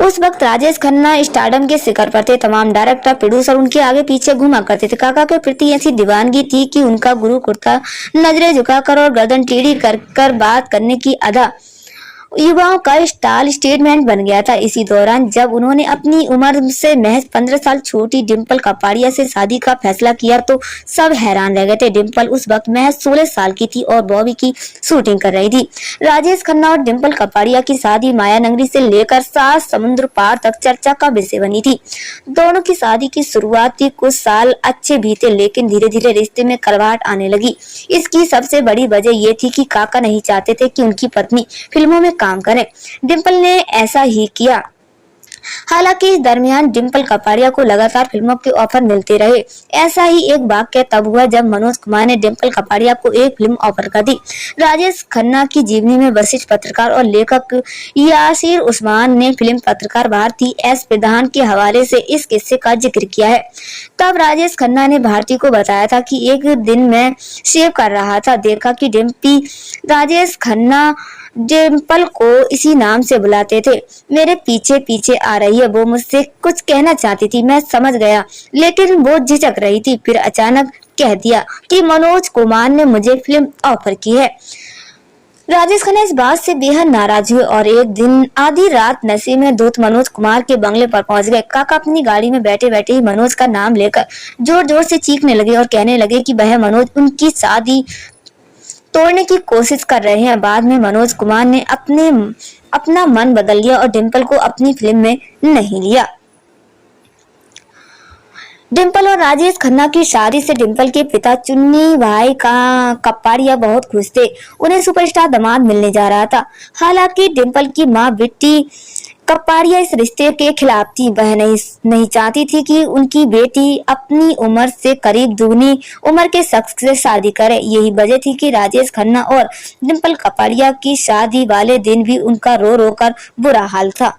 उस वक्त राजेश खन्ना स्टारडम के शिखर पर थे। तमाम डायरेक्टर, प्रोड्यूसर उनके आगे पीछे घुमा करते थे। काका के प्रति ऐसी दीवानगी थी कि उनका गुरु कुर्ता नजरें झुकाकर और गर्दन टेढ़ी कर बात करने की अदा युवाओं का स्टाइल स्टेटमेंट बन गया था। इसी दौरान जब उन्होंने अपनी उम्र से महज 15 साल छोटी डिम्पल कपाड़िया से शादी का फैसला किया तो सब हैरान रह गए थे। डिम्पल उस वक्त महज 16 साल की थी और बॉबी की शूटिंग कर रही थी। राजेश खन्ना और डिम्पल कपाड़िया की शादी माया नगरी से लेकर 7 समुद्र पार तक चर्चा का विषय बनी थी। दोनों की शादी की शुरुआती कुछ साल अच्छे भी थे, लेकिन धीरे धीरे रिश्ते में कड़वाहट आने लगी। इसकी सबसे बड़ी वजह ये थी कि काका नहीं चाहते थे कि उनकी पत्नी फिल्मों में काम करें। डिम्पल ने ऐसा ही किया। हालांकि इस दरमियान डिम्पल कपाड़िया को लगातार फिल्मों के ऑफर मिलते रहे। ऐसा ही एक वाकया तब हुआ जब मनोज कुमार ने डिम्पल कपाड़िया को एक फिल्म ऑफर कर दी। राजेश खन्ना की जीवनी में वरिष्ठ पत्रकार और लेखक यासिर उस्मान ने फिल्म पत्रकार भारती एस प्रधान के हवाले से इस किस्से का जिक्र किया है। तब राजेश खन्ना ने भारती को बताया था कि एक दिन मैं शेव कर रहा था, देखा कि डिम्पी राजेश खन्ना डिम्पल को इसी नाम से बुलाते थे, मेरे पीछे पीछे आ रही है। वो मुझसे कुछ कहना चाहती थी, मैं समझ गया, लेकिन वो झिझक रही थी। फिर अचानक कह दिया कि मनोज कुमार ने मुझे फिल्म ऑफर की है। राजेश खन्ना इस बात से बेहद नाराज हुए और एक दिन आधी रात नशे में धुत मनोज कुमार के बंगले पर पहुंच गए। काका अपनी गाड़ी में बैठे बैठे ही मनोज का नाम लेकर जोर जोर से चीखने लगे और कहने लगे कि वह मनोज उनकी शादी तोड़ने की कोशिश कर रहे हैं। बाद में मनोज कुमार ने अपना मन बदल लिया और डिम्पल को अपनी फिल्म में नहीं लिया। डिम्पल और राजेश खन्ना की शादी से डिम्पल के पिता चुन्नी भाई का कपाड़िया बहुत खुश थे। उन्हें सुपरस्टार दामाद मिलने जा रहा था। हालांकि डिम्पल की माँ बिट्टी कपाड़िया इस रिश्ते के खिलाफ थी। वह नहीं चाहती थी कि उनकी बेटी अपनी उम्र से करीब दुगनी उम्र के शख्स से शादी करे। यही वजह थी कि राजेश खन्ना और डिम्पल कपाड़िया की शादी वाले दिन भी उनका रो रो कर बुरा हाल था।